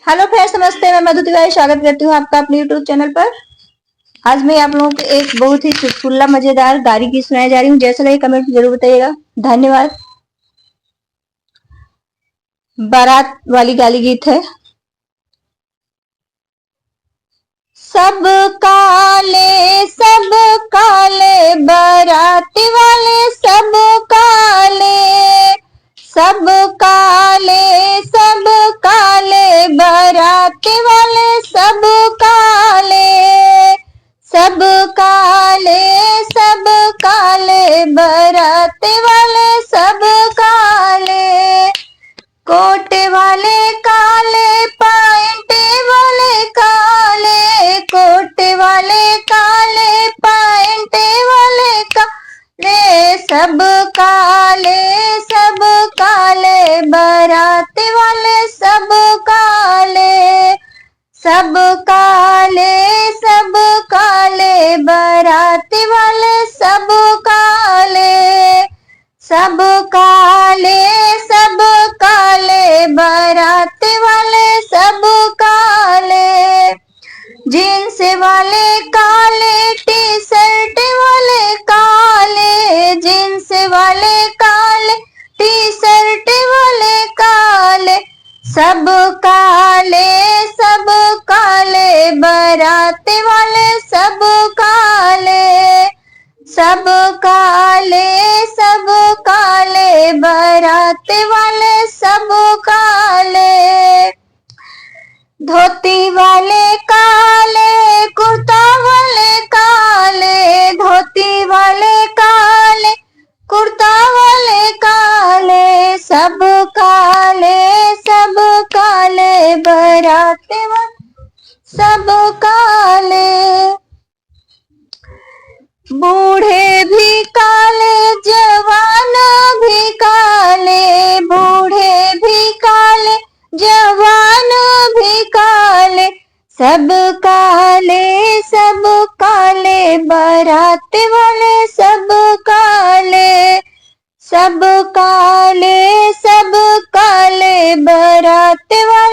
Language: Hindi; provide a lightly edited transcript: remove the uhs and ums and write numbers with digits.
हेलो फ्रेंड्स, नमस्ते। मैं मधु तिवारी स्वागत करती हूँ आपका अपने यूट्यूब चैनल पर। आज मैं आप लोगों को एक बहुत ही चुटकुला मजेदार गाली गीत सुनाने जा रही हूँ। जैसा लगे कमेंट में जरूर बताइएगा। धन्यवाद। बारात वाली गाली गीत है। सब काले बाराती वाले सब काले, सब काले बाराती वाले सब काले, सब काले बाराती वाले सब काले, कोट वाले काले पैंट वाले काले, कोट वाले काले पैंट वाले काले, सब काले बाराती वाले सब काले, सब काले बाराती वाले सब काले, सब काले बाराती वाले सब काले, जींस वाले काले टी शर्ट वाले काले, जींस वाले काले टी शर्ट वाले काले, सब काले बाराती वाले सब काले, सब काले बाराती वाले सब काले, धोती वाले काले कुर्ता वाले काले, धोती वाले काले कुर्ता वाले काले, सब काले बाराती वाले सब काले, बूढ़े भी काले जवान भी काले, बूढ़े भी काले जवान भी काले, सब काले बाराती वाले सब काले, सब काले बाराती वाले